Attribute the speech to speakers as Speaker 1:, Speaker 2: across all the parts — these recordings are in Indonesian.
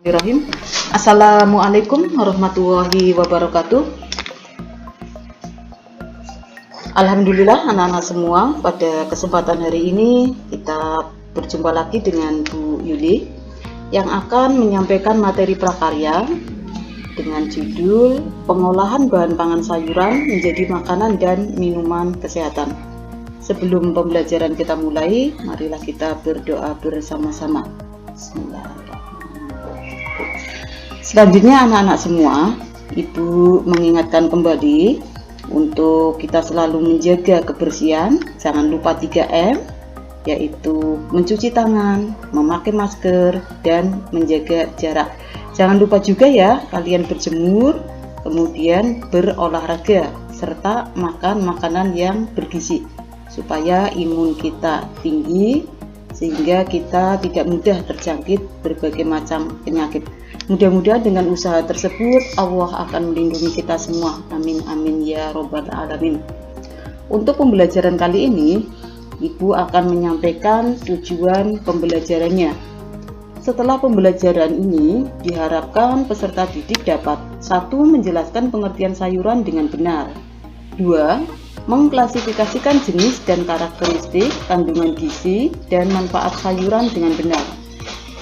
Speaker 1: Bismillahirrahmanirrahim. Assalamualaikum warahmatullahi wabarakatuh. Alhamdulillah anak-anak semua, pada kesempatan hari ini kita berjumpa lagi dengan Bu Yuli yang akan menyampaikan materi prakarya dengan judul pengolahan bahan pangan sayuran menjadi makanan dan minuman kesehatan. Sebelum pembelajaran kita mulai, marilah kita berdoa bersama-sama. Bismillahirrahmanirrahim. Selanjutnya anak-anak semua, Ibu mengingatkan kembali untuk kita selalu menjaga kebersihan. Jangan lupa 3M, yaitu mencuci tangan, memakai masker, dan menjaga jarak. Jangan lupa juga ya, kalian berjemur, kemudian berolahraga, serta makan makanan yang bergizi, supaya imun kita tinggi, sehingga kita tidak mudah terjangkit berbagai macam penyakit. Mudah-mudahan dengan usaha tersebut Allah akan melindungi kita semua. Amin amin ya robbal alamin. Untuk pembelajaran kali ini, Ibu akan menyampaikan tujuan pembelajarannya. Setelah pembelajaran ini, diharapkan peserta didik dapat 1. Menjelaskan pengertian sayuran dengan benar, 2. Mengklasifikasikan jenis dan karakteristik, kandungan gizi, dan manfaat sayuran dengan benar,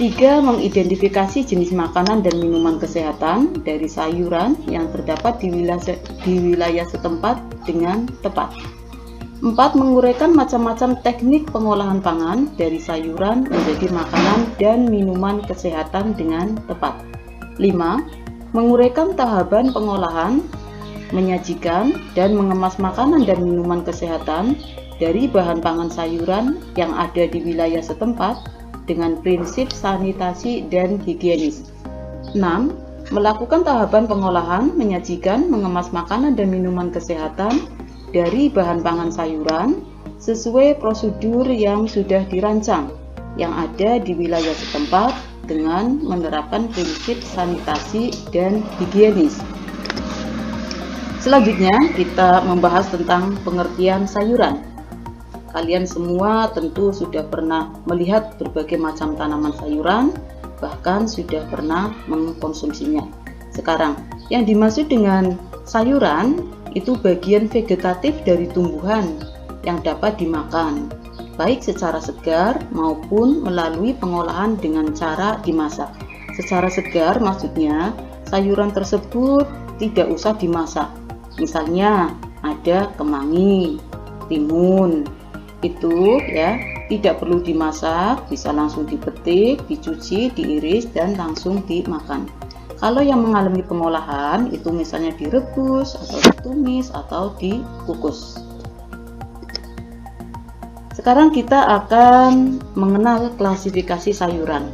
Speaker 1: 3. Mengidentifikasi jenis makanan dan minuman kesehatan dari sayuran yang terdapat di wilayah setempat dengan tepat, 4. Menguraikan macam-macam teknik pengolahan pangan dari sayuran menjadi makanan dan minuman kesehatan dengan tepat, 5. Menguraikan tahapan pengolahan, menyajikan, dan mengemas makanan dan minuman kesehatan dari bahan pangan sayuran yang ada di wilayah setempat dengan prinsip sanitasi dan higienis. 6. Melakukan tahapan pengolahan, menyajikan, mengemas makanan dan minuman kesehatan dari bahan pangan sayuran sesuai prosedur yang sudah dirancang yang ada di wilayah setempat dengan menerapkan prinsip sanitasi dan higienis. Selanjutnya kita membahas tentang pengertian sayuran. Kalian semua tentu sudah pernah melihat berbagai macam tanaman sayuran, bahkan sudah pernah mengkonsumsinya. Sekarang, yang dimaksud dengan sayuran itu bagian vegetatif dari tumbuhan yang dapat dimakan, baik secara segar maupun melalui pengolahan dengan cara dimasak. Secara segar maksudnya sayuran tersebut tidak usah dimasak. Misalnya ada kemangi, timun, itu ya tidak perlu dimasak, bisa langsung dipetik, dicuci, diiris, dan langsung dimakan. Kalau yang mengalami pengolahan itu misalnya direbus atau ditumis atau dikukus. Sekarang kita akan mengenal klasifikasi sayuran.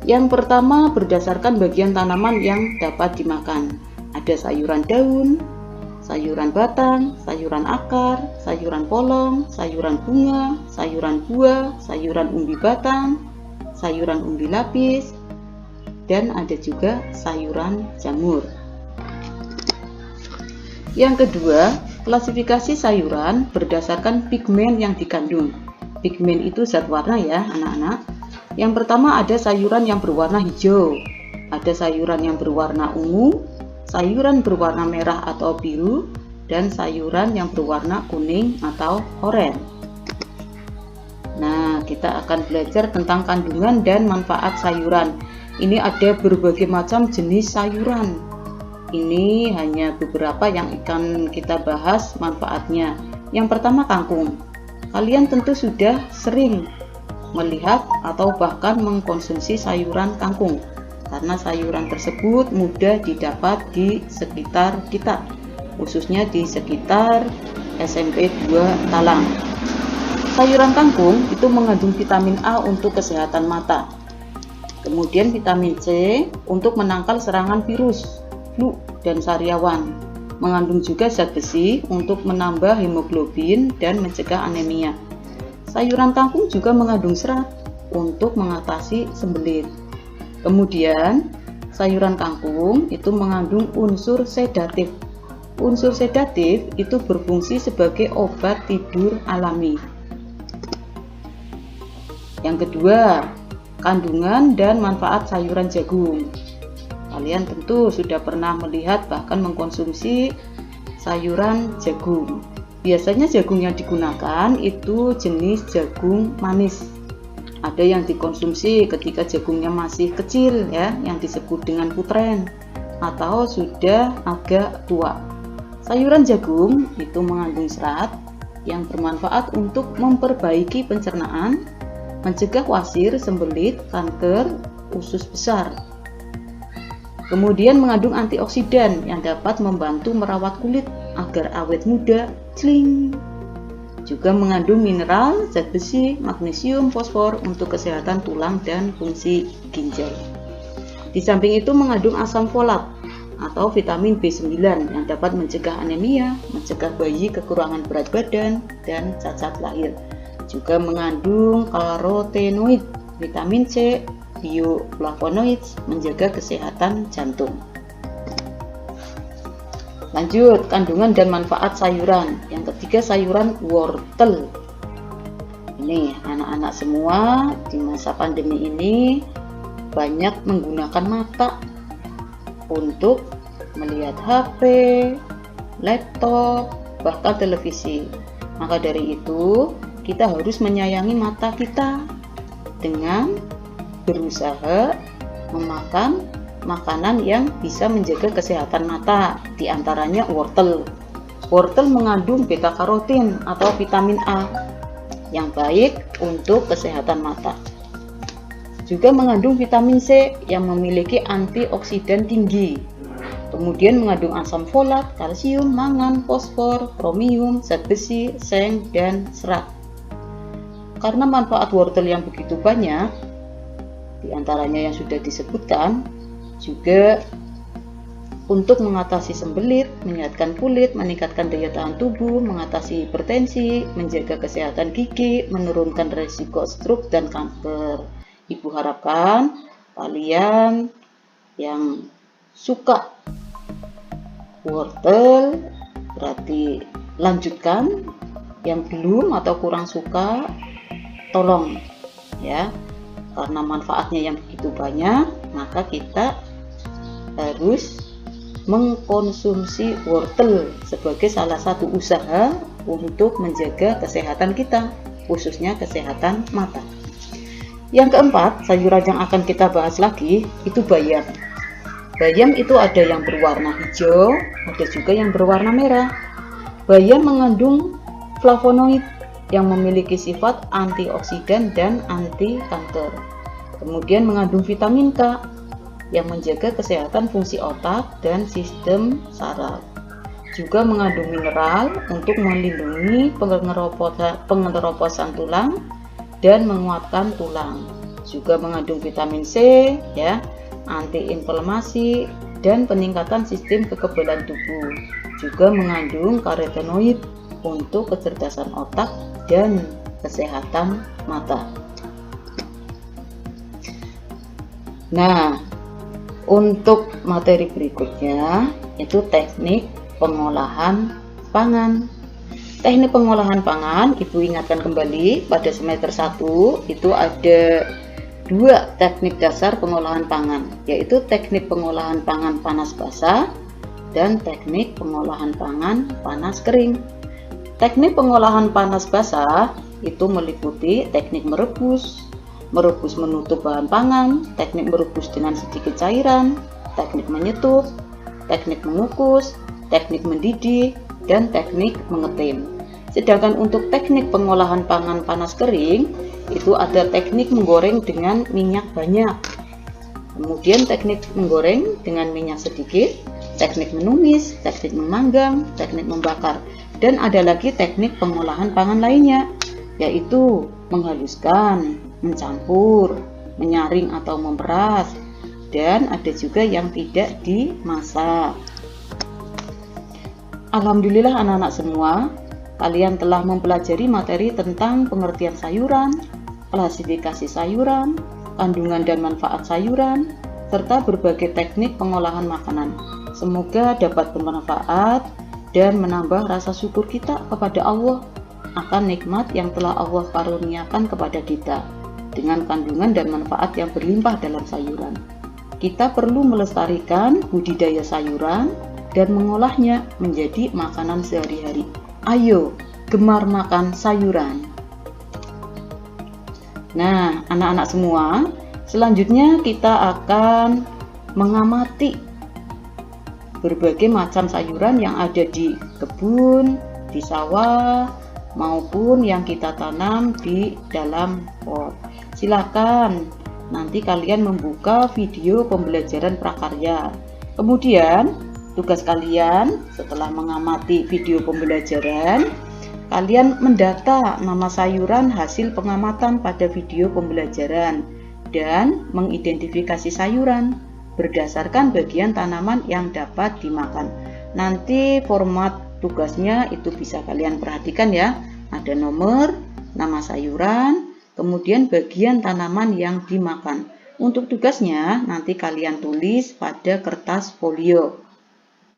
Speaker 1: Yang pertama berdasarkan bagian tanaman yang dapat dimakan. Ada sayuran daun, sayuran batang, sayuran akar, sayuran polong, sayuran bunga, sayuran buah, sayuran umbi batang, sayuran umbi lapis, dan ada juga sayuran jamur. Yang kedua, klasifikasi sayuran berdasarkan pigmen yang dikandung. Pigmen itu zat warna ya anak-anak. Yang pertama ada sayuran yang berwarna hijau, ada sayuran yang berwarna ungu, sayuran berwarna merah atau biru, dan sayuran yang berwarna kuning atau oranye. Nah, kita akan belajar tentang kandungan dan manfaat sayuran. Ini ada berbagai macam jenis sayuran. Ini hanya beberapa yang akan kita bahas manfaatnya. Yang pertama kangkung. Kalian tentu sudah sering melihat atau bahkan mengkonsumsi sayuran kangkung, karena sayuran tersebut mudah didapat di sekitar kita, khususnya di sekitar SMP 2 Talang. Sayuran kangkung itu mengandung vitamin A untuk kesehatan mata, kemudian vitamin C untuk menangkal serangan virus, flu, dan sariawan. Mengandung juga zat besi untuk menambah hemoglobin dan mencegah anemia. Sayuran kangkung juga mengandung serat untuk mengatasi sembelit. Kemudian, sayuran kangkung itu mengandung unsur sedatif. Unsur sedatif itu berfungsi sebagai obat tidur alami. Yang kedua, kandungan dan manfaat sayuran jagung. Kalian tentu sudah pernah melihat bahkan mengkonsumsi sayuran jagung. Biasanya jagung yang digunakan itu jenis jagung manis. Ada yang dikonsumsi ketika jagungnya masih kecil ya, yang disebut dengan putren, atau sudah agak tua. Sayuran jagung itu mengandung serat yang bermanfaat untuk memperbaiki pencernaan, mencegah wasir, sembelit, kanker usus besar. Kemudian mengandung antioksidan yang dapat membantu merawat kulit agar awet muda, celing. Juga mengandung mineral, zat besi, magnesium, fosfor untuk kesehatan tulang dan fungsi ginjal. Di samping itu mengandung asam folat atau vitamin B9 yang dapat mencegah anemia, mencegah bayi kekurangan berat badan, dan cacat lahir. Juga mengandung karotenoid, vitamin C, bioflavonoids, menjaga kesehatan jantung. Lanjut, kandungan dan manfaat sayuran. Yang ketiga, sayuran wortel. Ini anak-anak semua di masa pandemi ini banyak menggunakan mata untuk melihat HP, laptop, bahkan televisi. Maka dari itu, kita harus menyayangi mata kita dengan berusaha memakan makanan yang bisa menjaga kesehatan mata, diantaranya wortel. Wortel mengandung beta karotin atau vitamin A yang baik untuk kesehatan mata. Juga mengandung vitamin C yang memiliki antioksidan tinggi. Kemudian mengandung asam folat, kalsium, mangan, fosfor, kromium, zat besi, seng, dan serat. Karena manfaat wortel yang begitu banyak, diantaranya yang sudah disebutkan, juga untuk mengatasi sembelit, menyehatkan kulit, meningkatkan daya tahan tubuh, mengatasi hipertensi, menjaga kesehatan gigi, menurunkan resiko stroke dan kanker. Ibu harapkan kalian yang suka wortel berarti lanjutkan, yang belum atau kurang suka tolong ya, karena manfaatnya yang begitu banyak, maka kita harus mengkonsumsi wortel sebagai salah satu usaha untuk menjaga kesehatan kita, khususnya kesehatan mata. Yang keempat, sayuran yang akan kita bahas lagi itu bayam. Bayam itu ada yang berwarna hijau, ada juga yang berwarna merah. Bayam mengandung flavonoid yang memiliki sifat antioksidan dan anti kanker. Kemudian mengandung vitamin K yang menjaga kesehatan fungsi otak dan sistem saraf. Juga mengandung mineral untuk melindungi pengeroposan tulang dan menguatkan tulang. Juga mengandung vitamin C ya, antiinflamasi dan peningkatan sistem kekebalan tubuh. Juga mengandung karotenoid untuk kecerdasan otak dan kesehatan mata. Nah, untuk materi berikutnya itu teknik pengolahan pangan. Teknik pengolahan pangan, Ibu ingatkan kembali pada semester 1 itu ada 2 teknik dasar pengolahan pangan, yaitu teknik pengolahan pangan panas basah dan teknik pengolahan pangan panas kering. Teknik pengolahan panas basah itu meliputi teknik merebus menutup bahan pangan, teknik merebus dengan sedikit cairan, teknik menyetup, teknik mengukus, teknik mendidih, dan teknik mengetim. Sedangkan untuk teknik pengolahan pangan panas kering, itu ada teknik menggoreng dengan minyak banyak. Kemudian teknik menggoreng dengan minyak sedikit, teknik menumis, teknik memanggang, teknik membakar. Dan ada lagi teknik pengolahan pangan lainnya, yaitu menghaluskan, mencampur, menyaring atau memeras, dan ada juga yang tidak dimasak. Alhamdulillah anak-anak semua, kalian telah mempelajari materi tentang pengertian sayuran, klasifikasi sayuran, kandungan dan manfaat sayuran, serta berbagai teknik pengolahan makanan. Semoga dapat bermanfaat dan menambah rasa syukur kita kepada Allah akan nikmat yang telah Allah karuniakan kepada kita. dengan kandungan dan manfaat yang berlimpah dalam sayuran. Kita perlu melestarikan budidaya sayuran dan mengolahnya menjadi makanan sehari-hari. Ayo, gemar makan sayuran. Nah, anak-anak semua, selanjutnya kita akan mengamati berbagai macam sayuran yang ada di kebun, di sawah, maupun yang kita tanam di dalam pot. Silakan nanti kalian membuka video pembelajaran prakarya. Kemudian, tugas kalian setelah mengamati video pembelajaran, kalian mendata nama sayuran hasil pengamatan pada video pembelajaran dan mengidentifikasi sayuran berdasarkan bagian tanaman yang dapat dimakan. Nanti format tugasnya itu bisa kalian perhatikan ya. Ada nomor, nama sayuran, kemudian bagian tanaman yang dimakan. Untuk tugasnya nanti kalian tulis pada kertas folio.